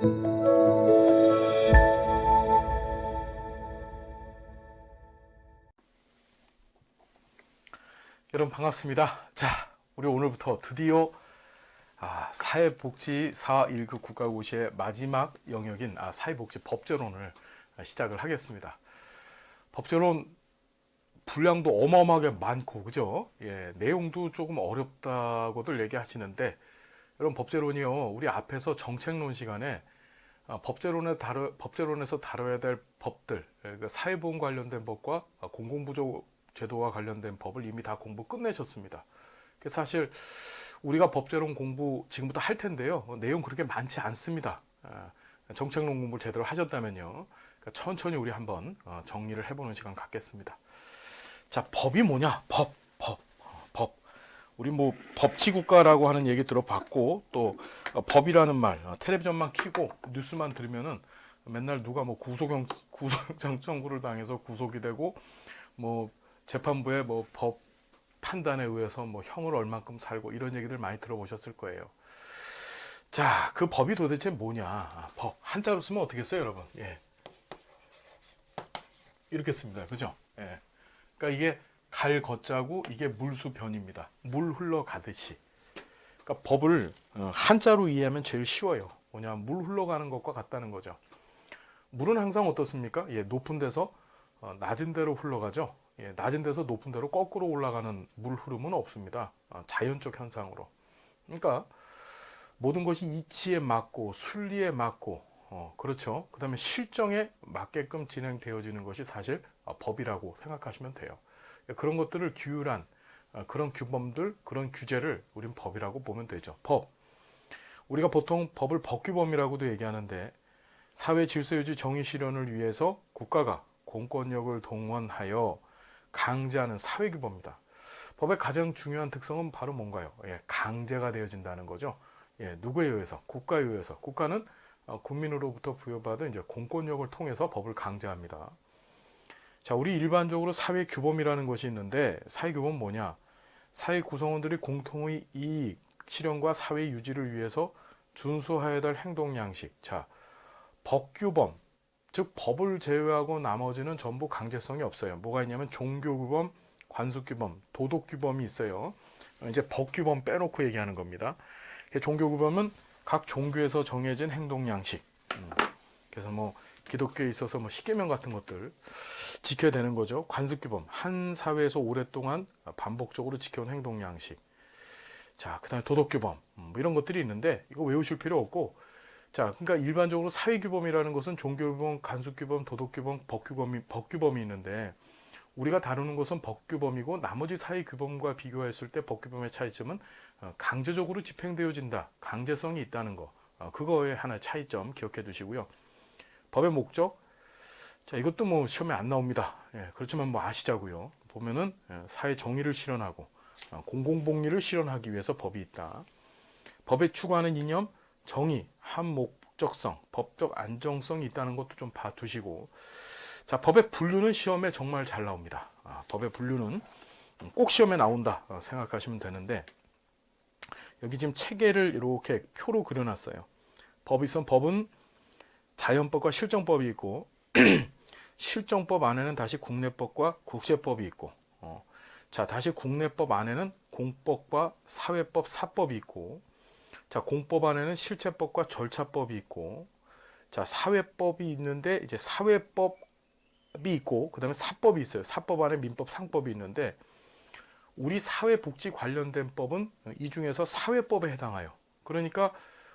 여러분 반갑습니다. 자, 우리 오늘부터 드디어 사회복지 4.1급 국가고시의 마지막 영역인 사회복지 법제론을 시작을 하겠습니다. 법제론 분량도 어마어마하게 많고, 그죠? 예, 내용도 조금 어렵다고들 얘기하시는데, 여러분 법제론이요, 우리 앞에서 정책론 시간에 법제론에서 다뤄야 될 법들, 그러니까 사회보험 관련된 법과 공공부조 제도와 관련된 법을 이미 다 공부 끝내셨습니다. 사실 우리가 법제론 공부 지금부터 할 텐데요, 내용 그렇게 많지 않습니다. 정책론 공부를 제대로 하셨다면요, 그러니까 천천히 우리 한번 정리를 해보는 시간 갖겠습니다. 자, 법이 뭐냐? 법. 우리 뭐 법치국가라고 하는 얘기 들어봤고, 또 법이라는 말, 텔레비전만 켜고 뉴스만 들으면은 맨날 누가 뭐 구속영장 청구를 당해서 구속이 되고, 뭐 재판부의 뭐 법 판단에 의해서 뭐 형을 얼만큼 살고, 이런 얘기들 많이 들어보셨을 거예요. 자, 그 법이 도대체 뭐냐? 법 한자로 쓰면 어떻게 써요, 여러분? 예, 이렇게 씁니다, 그죠? 예. 그러니까 이게 갈 거자고, 이게 물수변입니다. 물 흘러가듯이. 그러니까 법을 한자로 이해하면 제일 쉬워요. 뭐냐, 물 흘러가는 것과 같다는 거죠. 물은 항상 어떻습니까? 예, 높은 데서 낮은 데로 흘러가죠. 예, 낮은 데서 높은 데로 거꾸로 올라가는 물 흐름은 없습니다. 자연적 현상으로. 그러니까 모든 것이 이치에 맞고 순리에 맞고, 그렇죠. 그 다음에 실정에 맞게끔 진행되어지는 것이 사실 법이라고 생각하시면 돼요. 그런 것들을 규율한 그런 규범들, 그런 규제를 우린 법이라고 보면 되죠. 법. 우리가 보통 법을 법규범이라고도 얘기하는데, 사회 질서 유지 정의 실현을 위해서 국가가 공권력을 동원하여 강제하는 사회규범입니다. 법의 가장 중요한 특성은 바로 뭔가요? 예, 강제가 되어진다는 거죠. 예, 누구에 의해서? 국가에 의해서. 국가는 국민으로부터 부여받은 이제 공권력을 통해서 법을 강제합니다. 자, 우리 일반적으로 사회규범이라는 것이 있는데, 사회규범은 뭐냐? 사회 구성원들이 공통의 이익 실현과 사회 유지를 위해서 준수해야 될 행동 양식. 자, 법규범, 즉 법을 제외하고 나머지는 전부 강제성이 없어요. 뭐가 있냐면 종교규범, 관습규범, 도덕규범이 있어요. 이제 법규범 빼놓고 얘기하는 겁니다. 종교규범은 각 종교에서 정해진 행동 양식. 그래서 뭐 기독교에 있어서 뭐 십계명 같은 것들 지켜야 되는 거죠. 관습규범, 한 사회에서 오랫동안 반복적으로 지켜온 행동 양식. 자, 그다음에 도덕규범, 뭐 이런 것들이 있는데, 이거 외우실 필요 없고, 자, 그러니까 일반적으로 사회규범이라는 것은 종교규범, 간수규범, 도덕규범, 법규범이 있는데, 우리가 다루는 것은 법규범이고, 나머지 사회규범과 비교했을 때 법규범의 차이점은 강제적으로 집행되어진다, 강제성이 있다는 거, 그거의 하나의 차이점 기억해 두시고요. 법의 목적, 자, 이것도 뭐 시험에 안 나옵니다. 예, 그렇지만 뭐 아시자고요. 보면은 사회 정의를 실현하고 공공복리를 실현하기 위해서 법이 있다. 법에 추구하는 이념, 정의, 한목적성, 법적 안정성이 있다는 것도 좀 봐두시고, 자, 법의 분류는 시험에 정말 잘 나옵니다. 법의 분류는 꼭 시험에 나온다 생각하시면 되는데, 여기 지금 체계를 이렇게 표로 그려놨어요. 법은 자연법과 실정법이 있고, 실정법 안에는 다시 국내법과 국제법이 있고, 자, 다시 국내법 안에는 공법과 사회법, 사법이 있고, 자, 공법 안에는 실체법과 절차법이 있고, 자, 사회법이 있는데 이제 사회법이 있고, 그 다음에 사법이 있어요. 사법 안에 민법, 상법이 있는데, 우리 사회복지 관련된 법은 이 중에서 사회법에 해당해요. 그러니까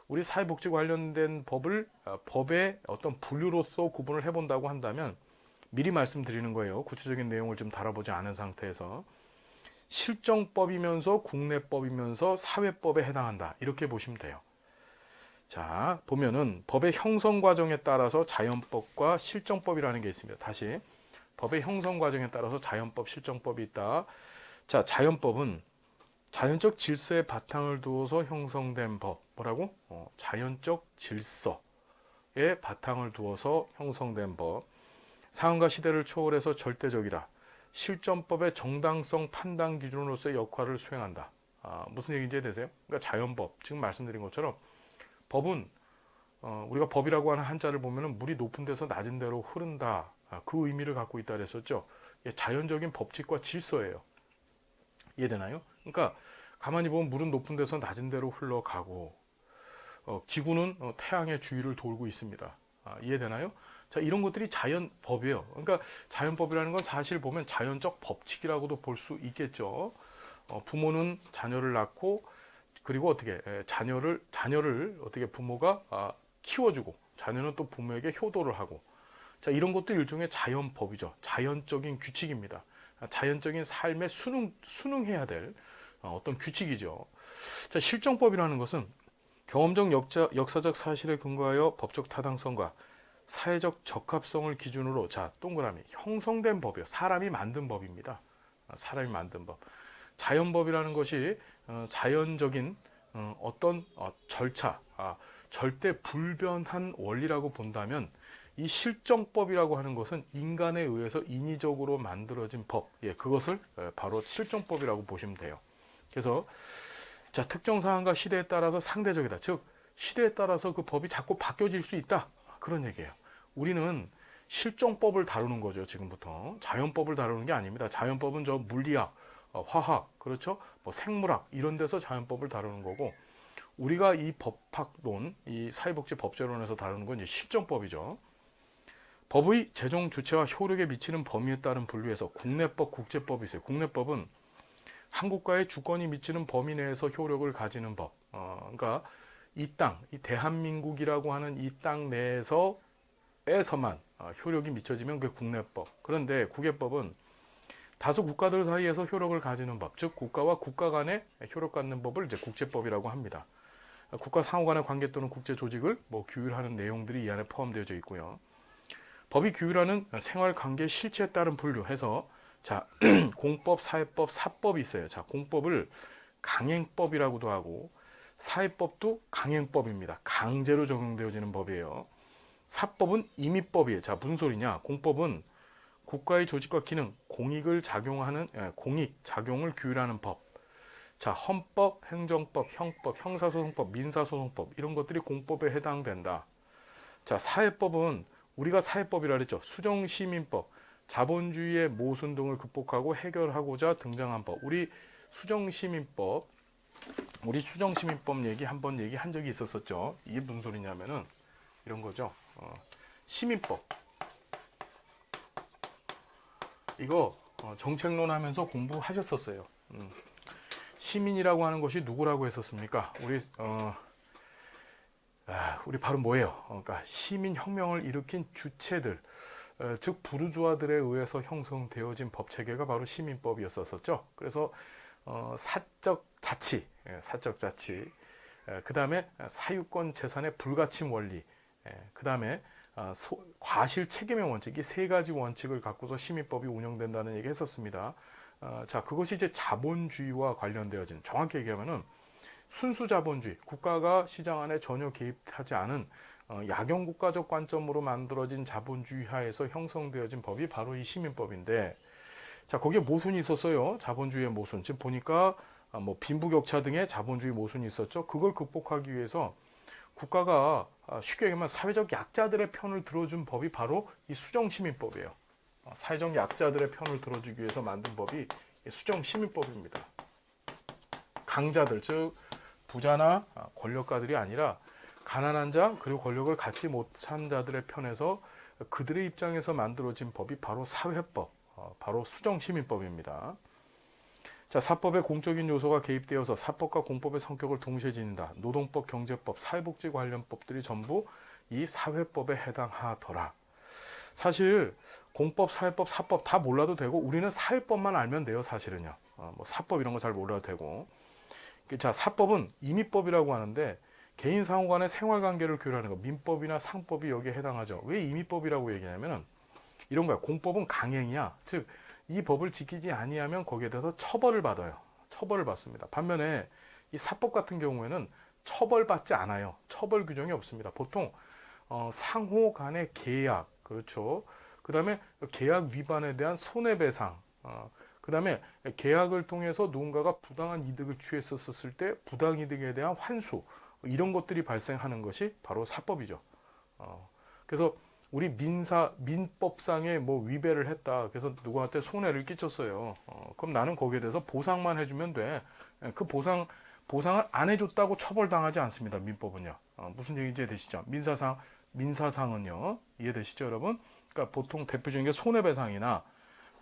우리 사회복지 관련된 법을 법의 어떤 분류로서 구분을 해본다고 한다면, 미리 말씀드리는 거예요. 구체적인 내용을 좀 다뤄보지 않은 상태에서 실정법이면서 국내법이면서 사회법에 해당한다, 이렇게 보시면 돼요. 자, 보면은 법의 형성 과정에 따라서 자연법과 실정법이라는 게 있습니다. 다시, 법의 형성 과정에 따라서 자연법, 실정법이 있다. 자, 자연법은 자연적 질서의 바탕을 두어서 형성된 법. 뭐라고? 자연적 질서의 바탕을 두어서 형성된 법. 상황과 시대를 초월해서 절대적이다. 실전법의 정당성 판단 기준으로서의 역할을 수행한다. 무슨 얘기인지 되세요? 그러니까 자연법, 지금 말씀드린 것처럼 법은 우리가 법이라고 하는 한자를 보면은 물이 높은 데서 낮은 데로 흐른다. 그 의미를 갖고 있다 그랬었죠. 자연적인 법칙과 질서예요. 이해되나요? 그러니까 가만히 보면 물은 높은 데서 낮은 데로 흘러가고 지구는 태양의 주위를 돌고 있습니다. 이해되나요? 자, 이런 것들이 자연법이에요. 그러니까 자연법이라는 건 사실 보면 자연적 법칙이라고도 볼 수 있겠죠. 부모는 자녀를 낳고 그리고 어떻게 자녀를 어떻게 부모가 키워주고 자녀는 또 부모에게 효도를 하고 자, 이런 것도 일종의 자연법이죠. 자연적인 규칙입니다. 자연적인 삶에 순응해야 될 어떤 규칙이죠. 자, 실정법이라는 것은 경험적 역사적 사실에 근거하여 법적 타당성과 사회적 적합성을 기준으로 자, 동그라미 형성된 법이요. 사람이 만든 법입니다. 사람이 만든 법. 자연법이라는 것이 자연적인 어떤 절차, 절대 불변한 원리라고 본다면 이 실정법이라고 하는 것은 인간에 의해서 인위적으로 만들어진 법, 그것을 바로 실정법이라고 보시면 돼요. 그래서 자, 특정 상황과 시대에 따라서 상대적이다. 즉 시대에 따라서 그 법이 자꾸 바뀌어질 수 있다. 그런 얘기예요. 우리는 실정법을 다루는 거죠. 지금부터 자연법을 다루는 게 아닙니다. 자연법은 저 물리학, 화학, 그렇죠? 뭐 생물학 이런 데서 자연법을 다루는 거고 우리가 이 법학론, 이 사회복지 법제론에서 다루는 건 이제 실정법이죠. 법의 제정 주체와 효력에 미치는 범위에 따른 분류에서 국내법, 국제법이 있어요. 국내법은 한국과의 주권이 미치는 범위 내에서 효력을 가지는 법. 그러니까 이 땅, 이 대한민국이라고 하는 이 땅 내에서만 효력이 미쳐지면 그게 국내법. 그런데 국외법은 다수 국가들 사이에서 효력을 가지는 법, 즉 국가와 국가 간에 효력 갖는 법을 이제 국제법이라고 합니다. 국가 상호 간의 관계 또는 국제 조직을 규율하는 내용들이 이 안에 포함되어 있고요. 법이 규율하는 생활 관계 실체에 따른 분류해서 자, 공법, 사회법, 사법이 있어요. 자, 공법을 강행법이라고도 하고 사회법도 강행법입니다. 강제로 적용되어지는 법이에요. 사법은 임의법이에요. 자, 무슨 소리냐? 공법은 국가의 조직과 기능, 공익을 작용을 규율하는 법. 자, 헌법, 행정법, 형법, 형사소송법, 민사소송법 이런 것들이 공법에 해당된다. 자, 사회법은 우리가 사회법이라 그랬죠. 수정시민법, 자본주의의 모순 등을 극복하고 해결하고자 등장한 법. 우리 수정시민법 얘기 한번 얘기한 적이 있었었죠. 이게 무슨 소리냐면은 이런 거죠. 시민법. 이거 정책론 하면서 공부하셨었어요. 시민이라고 하는 것이 누구라고 했었습니까? 우리 바로 뭐예요? 그러니까 시민혁명을 일으킨 주체들, 즉 부르주아들에 의해서 형성되어진 법체계가 바로 시민법이었었죠. 그래서 사적 자치, 그 다음에 사유권 재산의 불가침 원리, 그 다음에 과실 책임의 원칙, 이 세 가지 원칙을 갖고서 시민법이 운영된다는 얘기 했었습니다. 자, 그것이 이제 자본주의와 관련되어진, 정확히 얘기하면은 순수 자본주의, 국가가 시장 안에 전혀 개입하지 않은 약용국가적 관점으로 만들어진 자본주의 하에서 형성되어진 법이 바로 이 시민법인데, 자, 거기에 모순이 있었어요. 자본주의의 모순. 지금 보니까 빈부격차 등의 자본주의 모순이 있었죠. 그걸 극복하기 위해서 국가가 쉽게 얘기하면 사회적 약자들의 편을 들어준 법이 바로 이 수정시민법이에요. 사회적 약자들의 편을 들어주기 위해서 만든 법이 수정시민법입니다. 강자들, 즉 부자나 권력가들이 아니라 가난한 자 그리고 권력을 갖지 못한 자들의 편에서 그들의 입장에서 만들어진 법이 바로 사회법, 바로 수정시민법입니다. 자, 사법에 공적인 요소가 개입되어서 사법과 공법의 성격을 동시에 지닌다. 노동법, 경제법, 사회복지 관련 법들이 전부 이 사회법에 해당하더라. 사실 공법, 사회법, 사법 다 몰라도 되고 우리는 사회법만 알면 돼요. 사실은요. 사법 이런 거 잘 몰라도 되고. 자, 사법은 임의법이라고 하는데 개인 상호 간의 생활관계를 규율하는 거, 민법이나 상법이 여기에 해당하죠. 왜 임의법이라고 얘기하냐면은 이런 거야. 공법은 강행이야. 즉 이 법을 지키지 아니하면 거기에 대해서 처벌을 받아요. 처벌을 받습니다. 반면에 이 사법 같은 경우에는 처벌받지 않아요. 처벌 규정이 없습니다. 보통 상호 간의 계약, 그렇죠. 그 다음에 계약 위반에 대한 손해배상, 그 다음에 계약을 통해서 누군가가 부당한 이득을 취했었을 때 부당이득에 대한 환수, 이런 것들이 발생하는 것이 바로 사법이죠. 그래서 우리 민법상에 뭐 위배를 했다. 그래서 누구한테 손해를 끼쳤어요. 그럼 나는 거기에 대해서 보상만 해주면 돼. 그 보상을 안 해줬다고 처벌당하지 않습니다. 민법은요. 무슨 얘기인지 이해되시죠? 민사상은요. 이해되시죠, 여러분? 그러니까 보통 대표적인 게 손해배상이나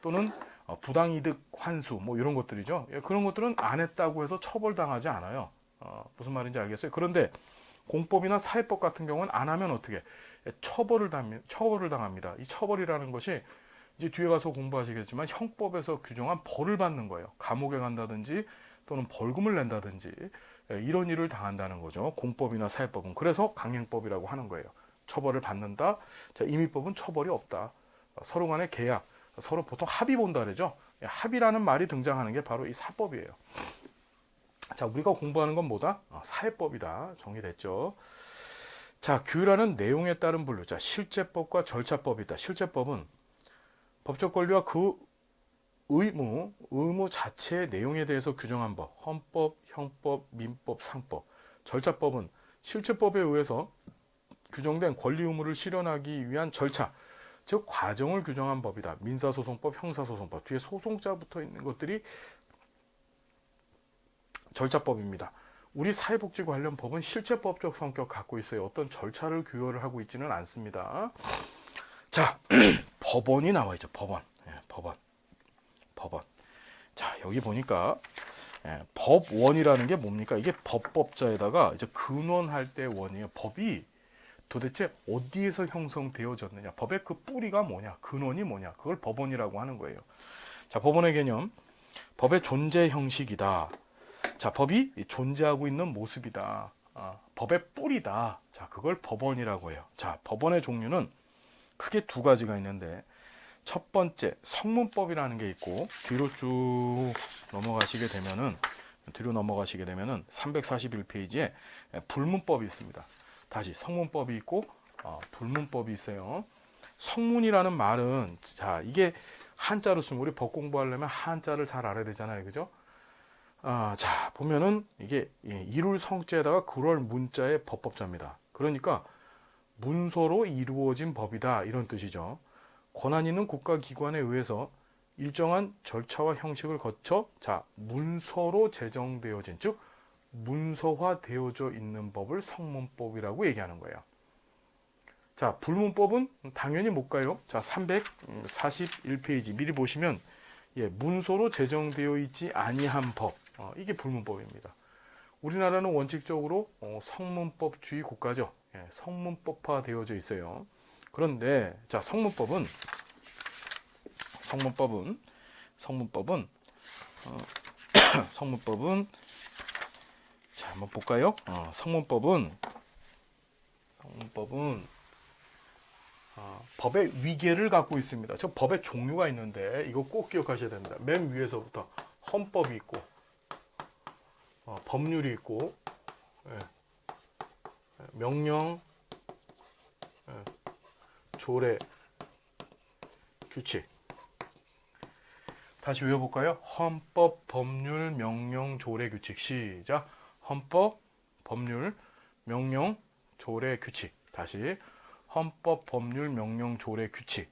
또는 부당이득 환수 뭐 이런 것들이죠. 그런 것들은 안 했다고 해서 처벌당하지 않아요. 무슨 말인지 알겠어요? 그런데 공법이나 사회법 같은 경우는 안 하면 어떻게 처벌을 당합니다. 이 처벌이라는 것이 이제 뒤에 가서 공부하시겠지만 형법에서 규정한 벌을 받는 거예요. 감옥에 간다든지 또는 벌금을 낸다든지 이런 일을 당한다는 거죠. 공법이나 사회법은. 그래서 강행법이라고 하는 거예요. 처벌을 받는다. 자, 임의법은 처벌이 없다. 서로 간의 계약, 서로 보통 합의 본다 그러죠. 합의라는 말이 등장하는 게 바로 이 사법이에요. 자, 우리가 공부하는 건 뭐다? 사회법이다. 정리됐죠. 자, 규율하는 내용에 따른 분류. 자, 실제법과 절차법이 있다. 실제법은 법적 권리와 그 의무 자체의 내용에 대해서 규정한 법. 헌법, 형법, 민법, 상법. 절차법은 실제법에 의해서 규정된 권리 의무를 실현하기 위한 절차, 즉 과정을 규정한 법이다. 민사소송법, 형사소송법. 뒤에 소송자 붙어 있는 것들이 절차법입니다. 우리 사회복지 관련 법은 실제법적 성격 갖고 있어요. 어떤 절차를 규율을 하고 있지는 않습니다. 자, 법원이 나와 있죠. 법원. 법원. 자, 여기 보니까 법원이라는 게 뭡니까? 이게 법법자에다가 이제 근원할 때 원이에요. 법이 도대체 어디에서 형성되어졌느냐? 법의 그 뿌리가 뭐냐? 근원이 뭐냐? 그걸 법원이라고 하는 거예요. 자, 법원의 개념. 법의 존재 형식이다. 자, 법이 존재하고 있는 모습이다. 법의 뿌리다. 자, 그걸 법원이라고 해요. 자, 법원의 종류는 크게 두 가지가 있는데, 첫 번째 성문법이라는 게 있고, 뒤로 넘어가시게 되면은 341페이지에 불문법이 있습니다. 다시 성문법이 있고 불문법이 있어요. 성문이라는 말은, 자, 이게 한자로 쓰면 우리 법 공부하려면 한자를 잘 알아야 되잖아요, 그죠? 자, 보면은 이게 이룰 성자에다가 그럴 문자의 법법자입니다. 그러니까 문서로 이루어진 법이다, 이런 뜻이죠. 권한 있는 국가기관에 의해서 일정한 절차와 형식을 거쳐, 자, 문서로 제정되어진, 즉 문서화되어져 있는 법을 성문법이라고 얘기하는 거예요. 자, 불문법은 당연히 못 가요. 자, 341페이지 미리 보시면 문서로 제정되어 있지 아니한 법, 이게 불문법입니다. 우리나라는 원칙적으로 성문법주의 국가죠. 성문법화 되어져 있어요. 그런데 자, 성문법은 자, 한번 볼까요? 성문법은 법의 위계를 갖고 있습니다. 저 법의 종류가 있는데 이거 꼭 기억하셔야 됩니다. 맨 위에서부터 헌법이 있고, 법률이 있고, 명령, 조례, 규칙. 다시 외워볼까요? 헌법, 법률, 명령, 조례, 규칙. 시작. 헌법, 법률, 명령, 조례, 규칙. 다시. 헌법, 법률, 명령, 조례, 규칙.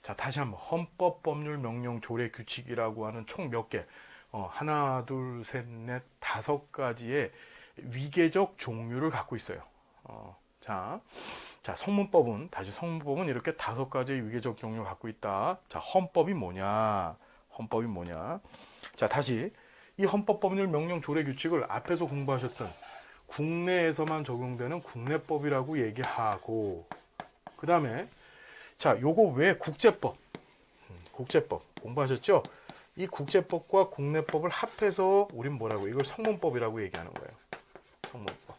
자, 다시 한번. 헌법, 법률, 명령, 조례, 규칙이라고 하는 총 몇 개? 하나, 둘, 셋, 넷, 5가지의 위계적 종류를 갖고 있어요. 자, 성문법은 이렇게 5가지의 위계적 종류를 갖고 있다. 자, 헌법이 뭐냐? 자, 다시 이 헌법, 법률, 명령, 조례, 규칙을 앞에서 공부하셨던 국내에서만 적용되는 국내법이라고 얘기하고, 그 다음에 자, 요거 외에 국제법 공부하셨죠? 이 국제법과 국내법을 합해서 우린 뭐라고? 이걸 성문법이라고 얘기하는 거예요. 성문법.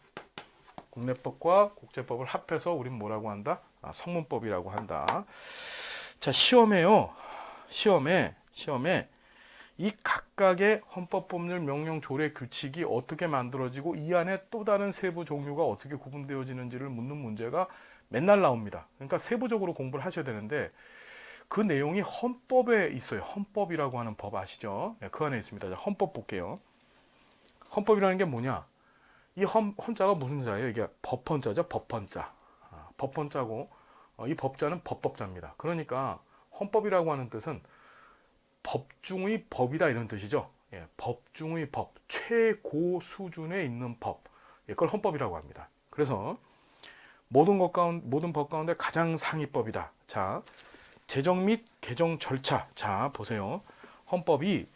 국내법과 국제법을 합해서 우린 뭐라고 한다? 성문법이라고 한다. 자, 시험에 이 각각의 헌법, 법률, 명령, 조례, 규칙이 어떻게 만들어지고 이 안에 또 다른 세부 종류가 어떻게 구분되어지는지를 묻는 문제가 맨날 나옵니다. 그러니까 세부적으로 공부를 하셔야 되는데, 그 내용이 헌법에 있어요. 헌법이라고 하는 법 아시죠? 그 안에 있습니다. 자, 헌법 볼게요. 헌법이라는 게 뭐냐? 이 헌자가 무슨 자예요? 이게 법헌자죠. 법헌자. 법헌자고 이 법자는 법법자입니다. 그러니까 헌법이라고 하는 뜻은 법 중의 법이다 이런 뜻이죠. 예, 법 중의 법, 최고 수준에 있는 법. 예, 그걸 헌법이라고 합니다. 그래서 모든 법 가운데 가장 상위법이다. 자, 제정 및 개정 절차. 자, 보세요. 헌법이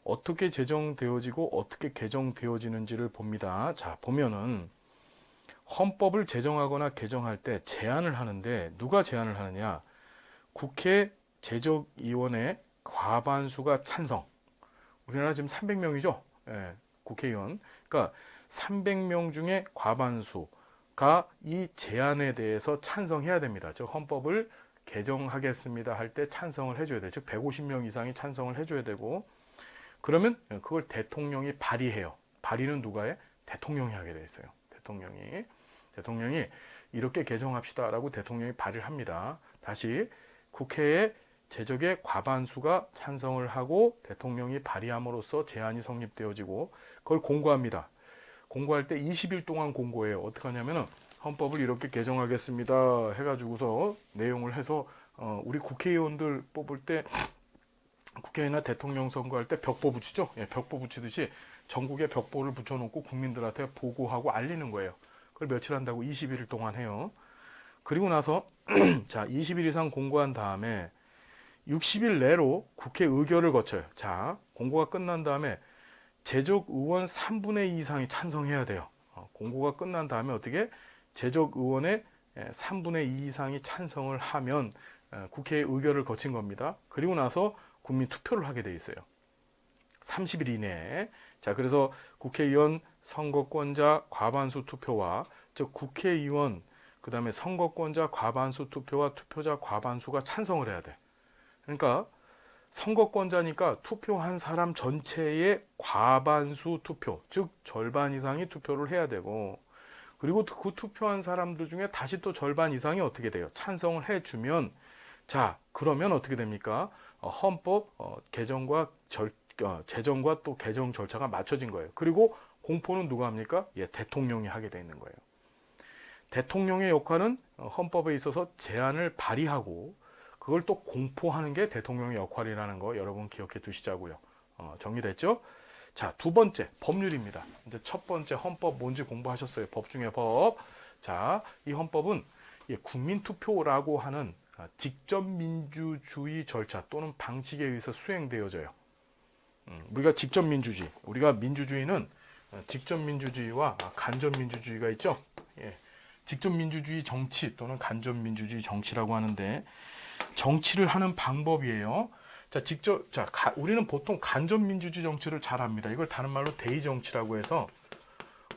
어떻게 제정되어지고 어떻게 개정되어지는지를 봅니다. 자, 보면은 헌법을 제정하거나 개정할 때 제안을 하는데 누가 제안을 하느냐? 국회 제적위원회 과반수가 찬성. 우리나라 지금 300명이죠. 예, 국회의원. 그러니까 300명 중에 과반수가 이 제안에 대해서 찬성해야 됩니다. 즉 헌법을 개정하겠습니다 할 때 찬성을 해줘야 돼요. 즉 150명 이상이 찬성을 해줘야 되고 그러면 그걸 대통령이 발의해요. 발의는 누가 해? 대통령이 하게 돼 있어요. 대통령이 이렇게 개정합시다라고 대통령이 발의를 합니다. 다시 국회의 제적의 과반수가 찬성을 하고 대통령이 발의함으로써 제안이 성립되어지고 그걸 공고합니다. 공고할 때 20일 동안 공고해요. 어떻게 하냐면은 헌법을 이렇게 개정하겠습니다 해가지고서 내용을 해서 우리 국회의원들 뽑을 때 국회의원이나 대통령 선거할 때 벽보 붙이죠. 예, 벽보 붙이듯이 전국에 벽보를 붙여놓고 국민들한테 보고하고 알리는 거예요. 그걸 며칠 한다고 21일 동안 해요. 그리고 나서 자 20일 이상 공고한 다음에 60일 내로 국회 의결을 거쳐요. 자 공고가 끝난 다음에 제적 의원 3분의 2 이상이 찬성해야 돼요. 공고가 끝난 다음에 어떻게 제적 의원의 3분의 2 이상이 찬성을 하면 국회 의결을 거친 겁니다. 그리고 나서 국민 투표를 하게 돼 있어요. 30일 이내에. 자, 그래서 국회의원 선거권자 과반수 투표와 즉 국회의원 그다음에 선거권자 과반수 투표와 투표자 과반수가 찬성을 해야 돼. 그러니까 선거권자니까 투표한 사람 전체의 과반수 투표, 즉 절반 이상이 투표를 해야 되고 그리고 그 투표한 사람들 중에 다시 또 절반 이상이 어떻게 돼요? 찬성을 해주면 자 그러면 어떻게 됩니까? 헌법 개정과 제정과 또 개정 절차가 맞춰진 거예요. 그리고 공포는 누가 합니까? 예, 대통령이 하게 돼 있는 거예요. 대통령의 역할은 헌법에 있어서 제안을 발의하고 그걸 또 공포하는 게 대통령의 역할이라는 거 여러분 기억해 두시자고요. 정리됐죠? 자, 두 번째 법률입니다. 이제 첫 번째 헌법 뭔지 공부하셨어요. 법 중에 법. 자, 이 헌법은 국민투표라고 하는 직접민주주의 절차 또는 방식에 의해서 수행되어져요. 우리가 직접민주주의, 우리가 민주주의는 직접민주주의와 간접민주주의가 있죠. 예. 직접민주주의 정치 또는 간접민주주의 정치라고 하는데 정치를 하는 방법이에요. 우리는 보통 간접민주주의 정치를 잘 합니다. 이걸 다른 말로 대의정치라고 해서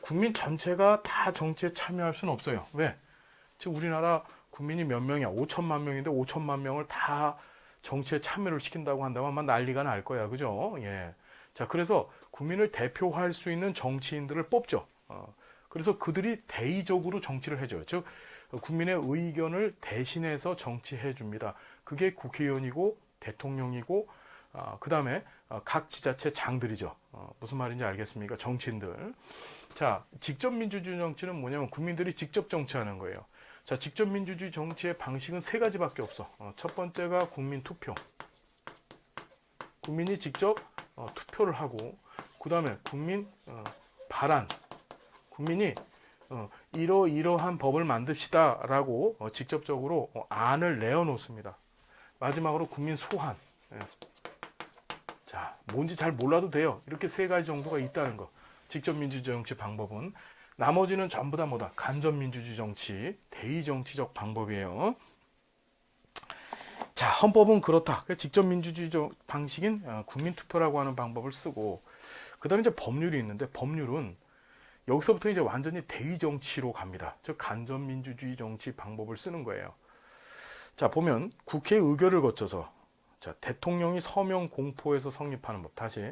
국민 전체가 다 정치에 참여할 수는 없어요. 왜? 지금 우리나라 국민이 몇 명이야? 5천만 명인데 5천만 명을 다 정치에 참여를 시킨다고 한다면 아마 난리가 날 거야. 그죠? 예. 자, 그래서 국민을 대표할 수 있는 정치인들을 뽑죠. 그래서 그들이 대의적으로 정치를 해줘요. 즉, 국민의 의견을 대신해서 정치해 줍니다. 그게 국회의원이고 대통령이고 그 다음에 각 지자체 장들이죠. 무슨 말인지 알겠습니까? 정치인들. 자, 직접 민주주의 정치는 뭐냐면 국민들이 직접 정치하는 거예요. 자, 직접 민주주의 정치의 방식은 세 가지밖에 없어. 첫 번째가 국민 투표. 국민이 직접 투표를 하고 그 다음에 국민 발안. 국민이 이러이러한 법을 만듭시다 라고 직접적으로 안을 내어놓습니다. 마지막으로 국민 소환. 자, 뭔지 잘 몰라도 돼요. 이렇게 세 가지 정도가 있다는 거. 직접 민주주의 정치 방법은. 나머지는 전부 다 뭐다? 간접 민주주의 정치, 대의 정치적 방법이에요. 자, 헌법은 그렇다. 직접 민주주의 방식인 국민투표라고 하는 방법을 쓰고, 그 다음에 이제 법률이 있는데, 법률은 여기서부터 이제 완전히 대의 정치로 갑니다. 즉, 간접 민주주의 정치 방법을 쓰는 거예요. 자, 보면 국회 의결을 거쳐서, 자, 대통령이 서명 공포해서 성립하는 법. 다시.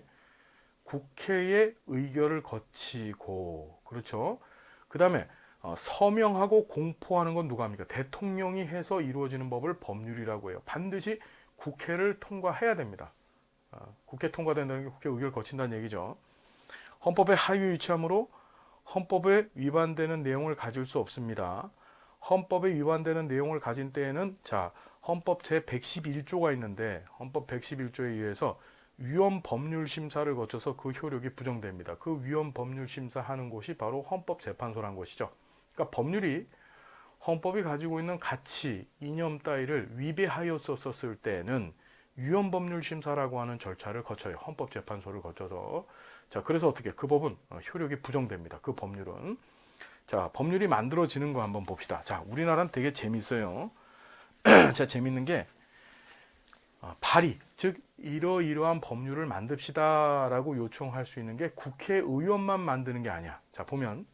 국회의 의결을 거치고, 그렇죠. 그 다음에 서명하고 공포하는 건 누가 합니까? 대통령이 해서 이루어지는 법을 법률이라고 해요. 반드시 국회를 통과해야 됩니다. 국회 통과된다는 게 국회 의결을 거친다는 얘기죠. 헌법의 하위에 위치하므로 헌법에 위반되는 내용을 가질 수 없습니다. 헌법에 위반되는 내용을 가진 때에는 자, 헌법 제 111조가 있는데 헌법 111조에 의해서 위헌 법률 심사를 거쳐서 그 효력이 부정됩니다. 그 위헌 법률 심사하는 곳이 바로 헌법재판소란 것이죠. 그러니까 법률이 헌법이 가지고 있는 가치, 이념 따위를 위배하였었을 때는 위헌 법률 심사라고 하는 절차를 거쳐요. 헌법재판소를 거쳐서. 자, 그래서 어떻게 그 법은 효력이 부정됩니다. 그 법률은. 자, 법률이 만들어지는 거 한번 봅시다. 자, 우리나라는 되게 재밌어요. 자, 재밌는 게 발의, 즉 이러이러한 법률을 만듭시다라고 요청할 수 있는 게 국회의원만 만드는 게 아니야. 자, 보면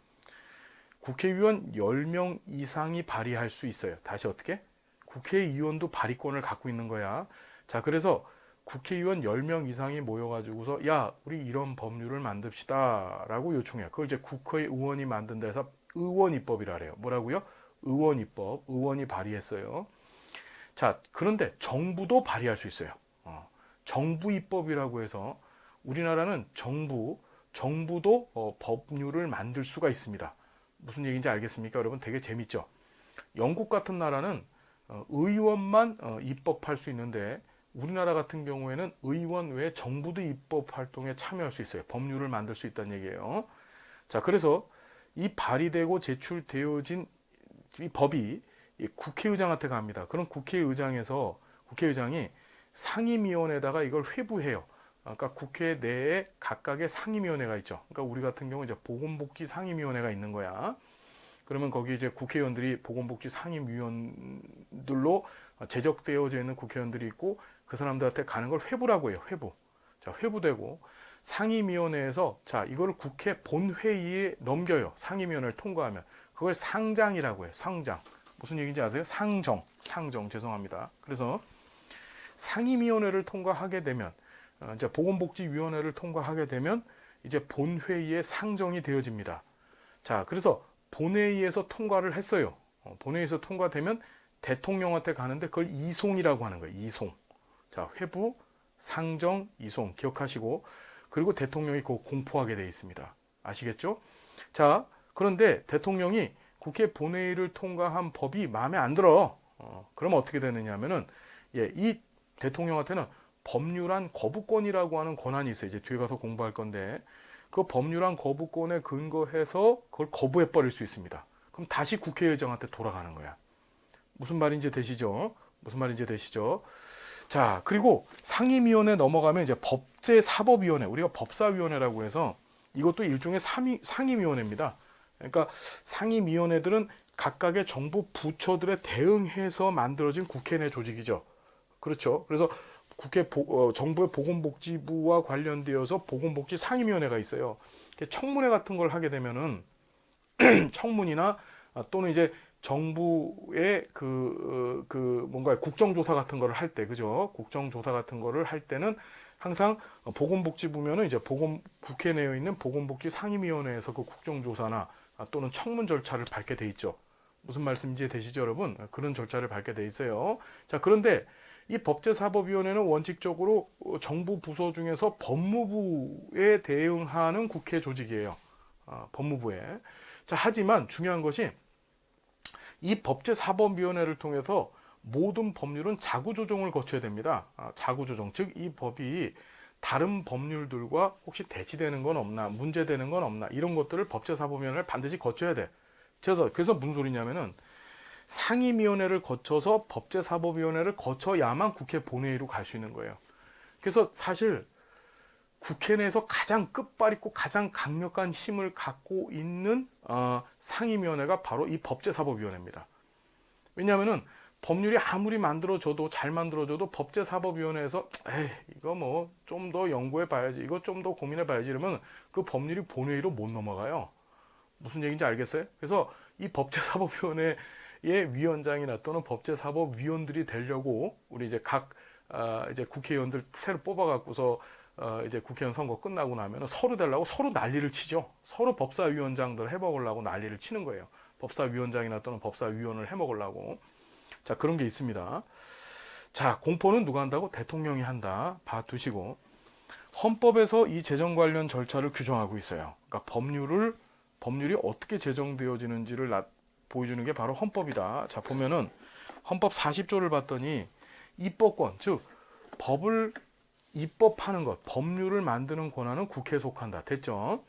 국회의원 10명 이상이 발의할 수 있어요. 다시 어떻게? 국회의원도 발의권을 갖고 있는 거야. 자, 그래서 국회의원 10명 이상이 모여가지고서 야, 우리 이런 법률을 만듭시다 라고 요청해요. 그걸 이제 국회의원이 만든다 해서 의원입법이라 그래요. 뭐라고요? 의원입법. 의원이 발의했어요. 자, 그런데 정부도 발의할 수 있어요. 정부입법이라고 해서 우리나라는 정부도 법률을 만들 수가 있습니다. 무슨 얘기인지 알겠습니까? 여러분 되게 재밌죠? 영국 같은 나라는 의원만 입법할 수 있는데 우리나라 같은 경우에는 의원 외에 정부도 입법 활동에 참여할 수 있어요. 법률을 만들 수 있다는 얘기예요. 자, 그래서 이 발의되고 제출되어진 이 법이 국회의장한테 갑니다. 그럼 국회의장이 상임위원회에다가 이걸 회부해요. 그러니까 국회 내에 각각의 상임위원회가 있죠. 그러니까 우리 같은 경우 이제 보건복지 상임위원회가 있는 거야. 그러면 거기 이제 국회의원들이 보건복지 상임위원들로 제적되어져 있는 국회의원들이 있고 그 사람들한테 가는 걸 회부라고 해요. 회부. 자, 회부되고 상임위원회에서 자, 이거를 국회 본회의에 넘겨요. 상임위원회를 통과하면. 그걸 상장이라고 해요. 상장. 무슨 얘기인지 아세요? 상정 죄송합니다. 그래서 상임위원회를 통과하게 되면 이제 보건복지위원회를 통과하게 되면 이제 본회의에 상정이 되어집니다. 자, 그래서 본회의에서 통과를 했어요. 본회의에서 통과되면 대통령한테 가는데 그걸 이송이라고 하는 거예요. 이송. 자, 회부, 상정, 이송 기억하시고 그리고 대통령이 그거 공포하게 되어 있습니다. 아시겠죠? 자, 그런데 대통령이 국회 본회의를 통과한 법이 마음에 안 들어. 그러면 어떻게 되느냐 하면은 이 대통령한테는 법률안 거부권이라고 하는 권한이 있어요. 이제 뒤에 가서 공부할 건데 그 법률안 거부권에 근거해서 그걸 거부해 버릴 수 있습니다. 그럼 다시 국회의장한테 돌아가는 거야. 무슨 말인지 되시죠? 자, 그리고 상임위원회 넘어가면 이제 법제사법위원회, 우리가 법사위원회라고 해서 이것도 일종의 상임위원회입니다. 그러니까 상임위원회들은 각각의 정부 부처들에 대응해서 만들어진 국회 내 조직이죠. 그렇죠. 그래서 정부의 보건복지부와 관련되어서 보건복지 상임위원회가 있어요. 청문회 같은 걸 하게 되면은 청문이나 또는 이제 정부의 뭔가 국정조사 같은 거를 할 때, 그죠? 국정조사 같은 거를 할 때는 항상 보건복지부면은 이제 국회 내에 있는 보건복지 상임위원회에서 그 국정조사나 또는 청문 절차를 밟게 돼 있죠. 무슨 말씀인지 되시죠, 여러분? 그런 절차를 밟게 돼 있어요. 자, 그런데 이 법제사법위원회는 원칙적으로 정부 부서 중에서 법무부에 대응하는 국회 조직이에요. 법무부에. 자, 하지만 중요한 것이 이 법제사법위원회를 통해서 모든 법률은 자구조정을 거쳐야 됩니다. 자구조정, 즉 이 법이 다른 법률들과 혹시 대치되는 건 없나, 문제되는 건 없나 이런 것들을 법제사법위원회를 반드시 거쳐야 돼. 그래서 무슨 소리냐면은 상임위원회를 거쳐서 법제사법위원회를 거쳐야만 국회 본회의로 갈 수 있는 거예요. 그래서 사실 국회 내에서 가장 끝발 있고 가장 강력한 힘을 갖고 있는 상임위원회가 바로 이 법제사법위원회입니다. 왜냐하면은 법률이 아무리 잘 만들어져도 법제사법위원회에서 이거 뭐 좀 더 연구해 봐야지, 이거 좀 더 고민해 봐야지 이러면 그 법률이 본회의로 못 넘어가요. 무슨 얘기인지 알겠어요? 그래서 이 법제사법위원회의 위원장이나 또는 법제사법위원들이 되려고 우리 이제 이제 국회의원들 새로 뽑아갖고서 이제 국회의원 선거 끝나고 나면 서로 되려고 서로 난리를 치죠. 서로 법사위원장들 해먹으려고 난리를 치는 거예요. 법사위원장이나 또는 법사위원을 해먹으려고. 자, 그런 게 있습니다. 자, 공포는 누가 한다고? 대통령이 한다. 봐두시고. 헌법에서 이 재정 관련 절차를 규정하고 있어요. 그러니까 법률이 어떻게 제정되어지는지를 보여주는 게 바로 헌법이다. 자, 보면은 헌법 40조를 봤더니 입법권, 즉 법을 입법하는 것, 법률을 만드는 권한은 국회에 속한다. 됐죠?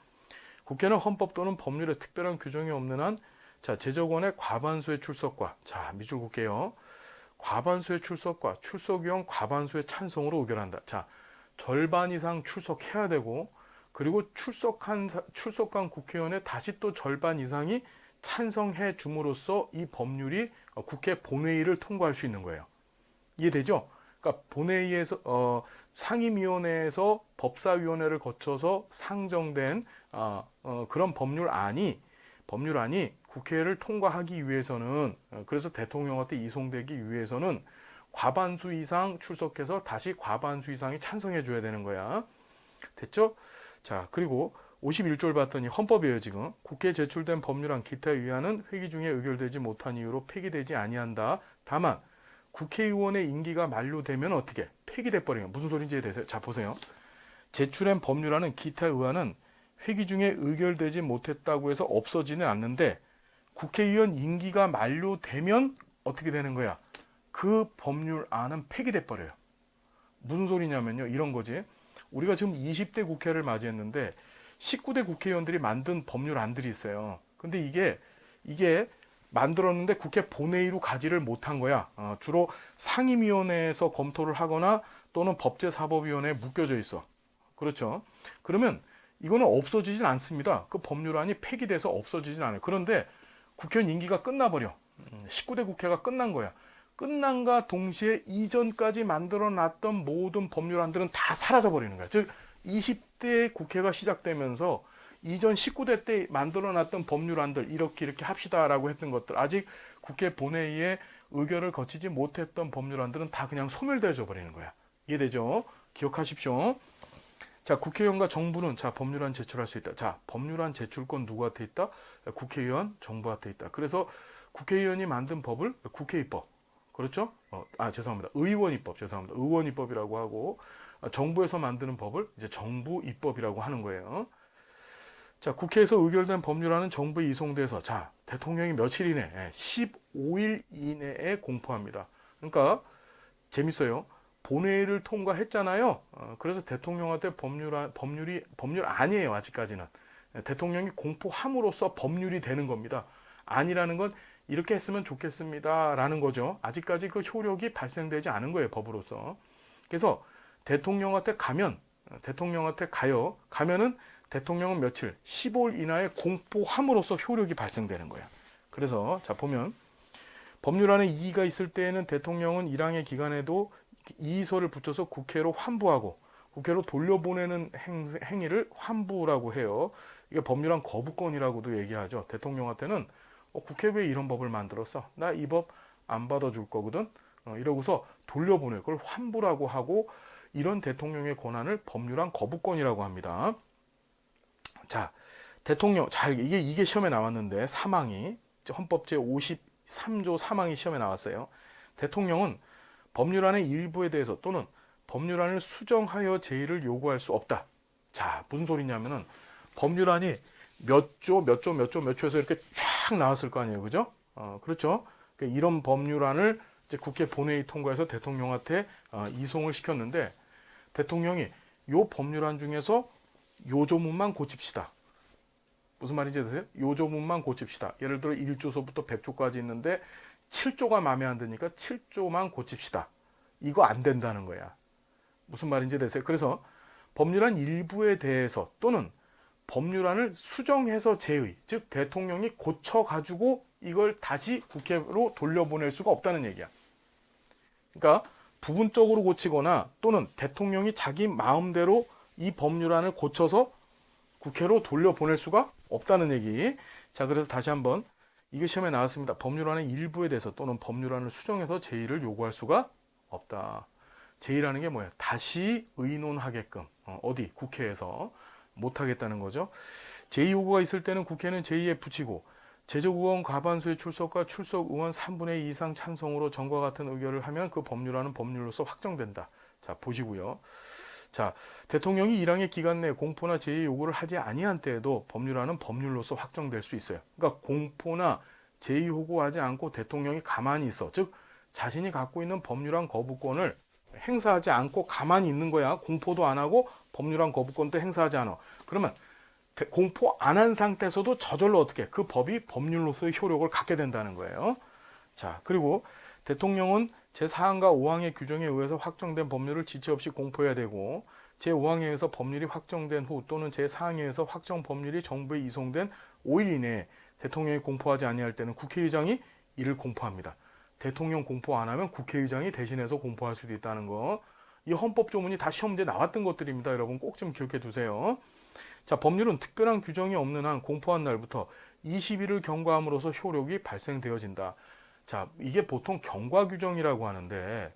국회는 헌법 또는 법률에 특별한 규정이 없는 한, 자, 제적원의 과반수의 출석과, 자, 미줄국회요. 과반수의 출석과 출석위원 과반수의 찬성으로 의결한다. 자, 절반 이상 출석해야 되고, 그리고 출석한 국회의원의 다시 또 절반 이상이 찬성해 줌으로써 이 법률이 국회 본회의를 통과할 수 있는 거예요. 이해되죠? 그러니까 본회의에서 상임위원회에서 법사위원회를 거쳐서 상정된 그런 법률안이 국회를 통과하기 위해서는, 그래서 대통령한테 이송되기 위해서는 과반수 이상 출석해서 다시 과반수 이상이 찬성해 줘야 되는 거야. 됐죠? 자, 그리고 51조를 봤더니 헌법이에요. 지금 국회에 제출된 법률안 기타 위안은 회기 중에 의결되지 못한 이유로 폐기되지 아니한다. 다만 국회의원의 임기가 만료되면 어떻게? 폐기돼 버리면. 무슨 소리인지 이해되세요? 자, 보세요. 제출한 법률안은 기타 의안은 회기 중에 의결되지 못했다고 해서 없어지는 않는데, 국회의원 임기가 만료되면 어떻게 되는 거야? 그 법률안은 폐기돼 버려요. 무슨 소리냐면요, 이런 거지. 우리가 지금 20대 국회를 맞이했는데 19대 국회의원들이 만든 법률안들이 있어요. 근데 이게 만들었는데 국회 본회의로 가지를 못한 거야. 주로 상임위원회에서 검토를 하거나 또는 법제사법위원회에 묶여져 있어. 그렇죠? 그러면 이거는 없어지진 않습니다. 그 법률안이 폐기돼서 없어지진 않아요. 그런데 국회의원 임기가 끝나버려. 19대 국회가 끝난 거야. 끝난과 동시에 이전까지 만들어놨던 모든 법률안들은 다 사라져버리는 거야. 즉 20대 국회가 시작되면서 이전 19대 때 만들어놨던 법률안들 이렇게 합시다라고 했던 것들, 아직 국회 본회의에 의결을 거치지 못했던 법률안들은 다 그냥 소멸되어 버리는 거야. 이해되죠? 기억하십시오. 자, 국회의원과 정부는, 자, 법률안 제출할 수 있다. 자, 법률안 제출권 누구한테 있다? 국회의원, 정부한테 있다. 그래서 국회의원이 만든 법을 국회입법, 그렇죠? 죄송합니다. 의원입법, 죄송합니다. 의원입법이라고 하고, 정부에서 만드는 법을 이제 정부입법이라고 하는 거예요. 자, 국회에서 의결된 법률안은 정부에 이송돼서, 자, 대통령이 며칠 이내, 15일 이내에 공포합니다. 그러니까 재밌어요. 본회의를 통과했잖아요. 그래서 대통령한테 법률 아니에요. 아직까지는. 대통령이 공포함으로써 법률이 되는 겁니다. 아니라는 건 이렇게 했으면 좋겠습니다 라는 거죠. 아직까지 그 효력이 발생되지 않은 거예요. 법으로서. 그래서 대통령한테 가면은 대통령은 며칠? 15일 이내에 공포함으로써 효력이 발생되는 거야. 그래서 자, 보면 법률안에 이의가 있을 때에는 대통령은 1항의 기간에도 이의서를 붙여서 국회로 환부하고, 국회로 돌려보내는 행위를 환부라고 해요. 이게 법률안 거부권이라고도 얘기하죠. 대통령한테는 국회 왜 이런 법을 만들었어? 나 이 법 안 받아줄 거거든? 이러고서 돌려보내, 그걸 환부라고 하고, 이런 대통령의 권한을 법률안 거부권이라고 합니다. 자, 대통령, 이게 시험에 나왔는데, 사망이, 헌법 제53조 사망이 시험에 나왔어요. 대통령은 법률안의 일부에 대해서 또는 법률안을 수정하여 제의를 요구할 수 없다. 자, 무슨 소리냐면은 법률안이 몇 조에서 이렇게 쫙 나왔을 거 아니에요. 그죠? 그렇죠? 그러니까 이런 법률안을 이제 국회 본회의 통과해서 대통령한테 이송을 시켰는데, 대통령이 요 법률안 중에서 요 조문만 고칩시다. 무슨 말인지 아세요? 요 조문만 고칩시다. 예를 들어 1조서부터 100조까지 있는데 7조가 마음에 안 드니까 7조만 고칩시다. 이거 안 된다는 거야. 무슨 말인지 아세요? 그래서 법률안 일부에 대해서 또는 법률안을 수정해서 제의, 즉 대통령이 고쳐가지고 이걸 다시 국회로 돌려보낼 수가 없다는 얘기야. 그러니까 부분적으로 고치거나 또는 대통령이 자기 마음대로 이 법률안을 고쳐서 국회로 돌려보낼 수가 없다는 얘기. 자, 그래서 다시 한번 이게 시험에 나왔습니다. 법률안의 일부에 대해서 또는 법률안을 수정해서 제의를 요구할 수가 없다. 제의라는 게 뭐예요? 다시 의논하게끔, 어디? 국회에서 못하겠다는 거죠. 제의 요구가 있을 때는 국회는 제의에 붙이고, 제적 의원 과반수의 출석과 출석 의원 3분의 2 이상 찬성으로 전과 같은 의결을 하면 그 법률안은 법률로서 확정된다. 자, 보시고요. 자, 대통령이 1항의 기간 내에 공포나 제의 요구를 하지 아니한 때에도 법률안은 법률로서 확정될 수 있어요. 그러니까 공포나 제의 요구하지 않고 대통령이 가만히 있어. 즉 자신이 갖고 있는 법률안 거부권을 행사하지 않고 가만히 있는 거야. 공포도 안 하고 법률안 거부권도 행사하지 않아. 그러면 공포 안 한 상태에서도 저절로 어떻게 그 법이 법률로서의 효력을 갖게 된다는 거예요. 자, 그리고 대통령은 제4항과 5항의 규정에 의해서 확정된 법률을 지체 없이 공포해야 되고 제5항에 의해서 법률이 확정된 후 또는 제4항에 의해서 확정 법률이 정부에 이송된 5일 이내에 대통령이 공포하지 아니할 때는 국회의장이 이를 공포합니다. 대통령 공포 안 하면 국회의장이 대신해서 공포할 수도 있다는 거. 이 헌법 조문이 다 시험 문제 나왔던 것들입니다. 여러분 꼭 좀 기억해 두세요. 자, 법률은 특별한 규정이 없는 한 공포한 날부터 20일을 경과함으로써 효력이 발생되어진다. 자, 이게 보통 경과 규정이라고 하는데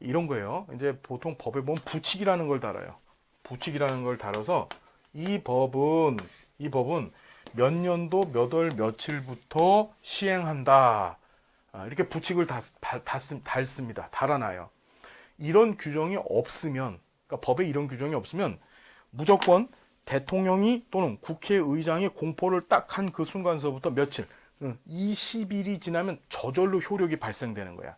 이런 거예요. 이제 보통 법에 보면 부칙이라는 걸 달아요. 부칙이라는 걸 달아서 이 법은 몇 년도 몇 월 며칠부터 시행한다. 이렇게 부칙을 달습니다. 달아놔요. 이런 규정이 없으면, 그러니까 법에 이런 규정이 없으면 무조건 대통령이 또는 국회의장이 공포를 딱 한 그 순간서부터 며칠, 20일이 지나면 저절로 효력이 발생되는 거야.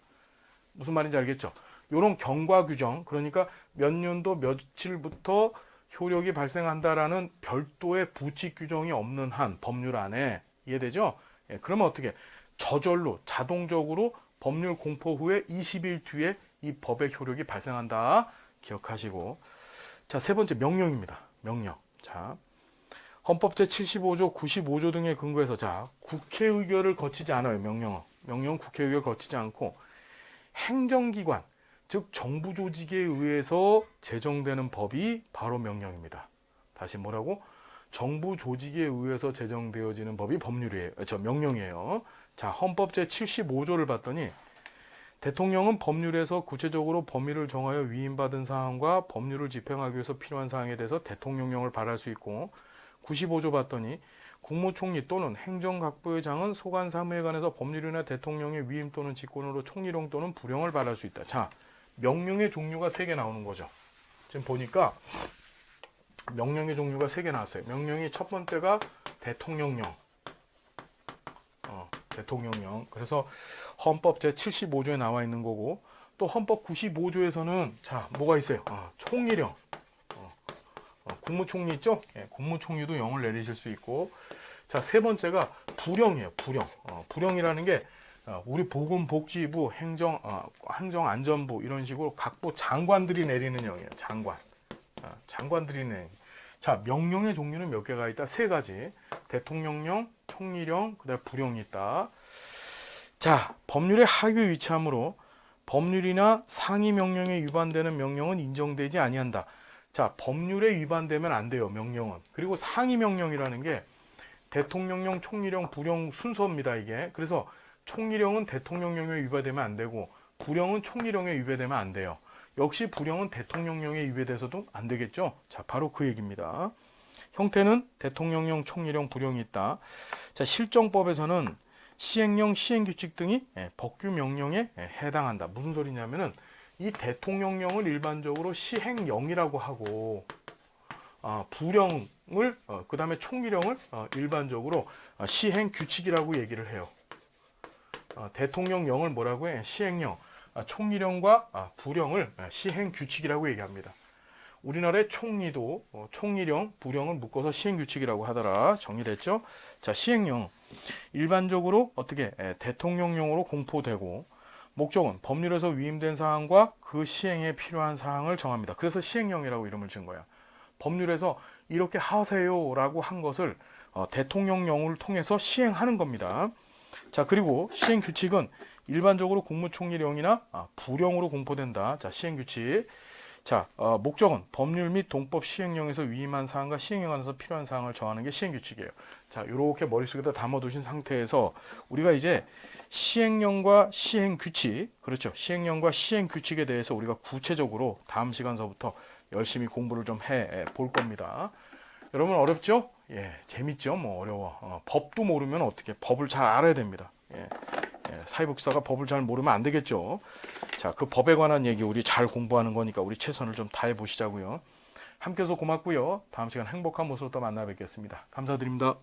무슨 말인지 알겠죠? 이런 경과 규정, 그러니까 몇 년도 며칠부터 효력이 발생한다라는 별도의 부칙 규정이 없는 한 법률 안에 이해되죠? 예, 그러면 어떻게 저절로 자동적으로 법률 공포 후에 20일 뒤에 이 법의 효력이 발생한다. 기억하시고, 자, 세 번째 명령입니다. 명령. 자, 헌법 제75조, 95조 등에 근거해서 자, 국회 의결을 거치지 않아요. 명령은 국회 의결을 거치지 않고 행정기관, 즉 정부 조직에 의해서 제정되는 법이 바로 명령입니다. 다시 뭐라고? 정부 조직에 의해서 제정되어지는 법이 법률이에요. 명령이에요. 자, 헌법 제75조를 봤더니 대통령은 법률에서 구체적으로 범위를 정하여 위임받은 사항과 법률을 집행하기 위해서 필요한 사항에 대해서 대통령령을 발할 수 있고 95조 봤더니 국무총리 또는 행정각부의 장은 소관 사무에 관해서 법률이나 대통령의 위임 또는 직권으로 총리령 또는 부령을 발할 수 있다. 자, 명령의 종류가 3개 나오는 거죠. 지금 보니까 명령의 종류가 3개 나왔어요. 명령이 첫 번째가 대통령령. 대통령령. 그래서 헌법 제75조에 나와 있는 거고 또 헌법 95조에서는 자, 뭐가 있어요? 총리령. 국무총리 있죠? 예, 국무총리도 영을 내리실 수 있고 자, 세 번째가 부령이에요. 부령. 부령이라는 게 우리 보건복지부, 행정안전부 이런 식으로 각부 장관들이 내리는 영이에요. 장관들이 내리는. 자, 명령의 종류는 몇 개가 있다? 3가지. 대통령령, 총리령, 그다음에 부령이 있다. 자, 법률의 하위에 위치하므로 법률이나 상위 명령에 위반되는 명령은 인정되지 아니한다. 자, 법률에 위반되면 안 돼요. 명령은. 그리고 상위 명령이라는 게 대통령령, 총리령, 부령 순서입니다. 이게. 그래서 총리령은 대통령령에 위배되면 안 되고 부령은 총리령에 위배되면 안 돼요. 역시 부령은 대통령령에 위배돼서도 안 되겠죠. 자, 바로 그 얘기입니다. 형태는 대통령령, 총리령, 부령이 있다. 자, 실정법에서는 시행령, 시행규칙 등이 법규 명령에 해당한다. 무슨 소리냐면은 이 대통령령을 일반적으로 시행령이라고 하고 부령을 그 다음에 총리령을 일반적으로 시행규칙이라고 얘기를 해요. 대통령령을 뭐라고 해? 시행령. 총리령과 부령을 시행규칙이라고 얘기합니다. 우리나라의 총리도 총리령, 부령을 묶어서 시행규칙이라고 하더라. 정리됐죠? 자, 시행령. 일반적으로 어떻게 대통령령으로 공포되고 목적은 법률에서 위임된 사항과 그 시행에 필요한 사항을 정합니다. 그래서 시행령이라고 이름을 지은 거야. 법률에서 이렇게 하세요라고 한 것을 대통령령을 통해서 시행하는 겁니다. 자, 그리고 시행규칙은 일반적으로 국무총리령이나 부령으로 공포된다. 자, 시행규칙. 자, 목적은 법률 및 동법 시행령에서 위임한 사항과 시행에 관해서 필요한 사항을 정하는 게 시행규칙이에요. 자, 이렇게 머릿속에다 담아두신 상태에서 우리가 이제 시행령과 시행규칙, 그렇죠. 시행령과 시행규칙에 대해서 우리가 구체적으로 다음 시간서부터 열심히 공부를 좀 해 볼 겁니다. 여러분 어렵죠? 예, 재밌죠? 뭐 어려워. 법도 모르면 어떻게 법을 잘 알아야 됩니다. 예, 사회복지사가 법을 잘 모르면 안 되겠죠. 자, 그 법에 관한 얘기 우리 잘 공부하는 거니까 우리 최선을 좀 다해 보시자고요. 함께해서 고맙고요. 다음 시간 행복한 모습으로 또 만나 뵙겠습니다. 감사드립니다.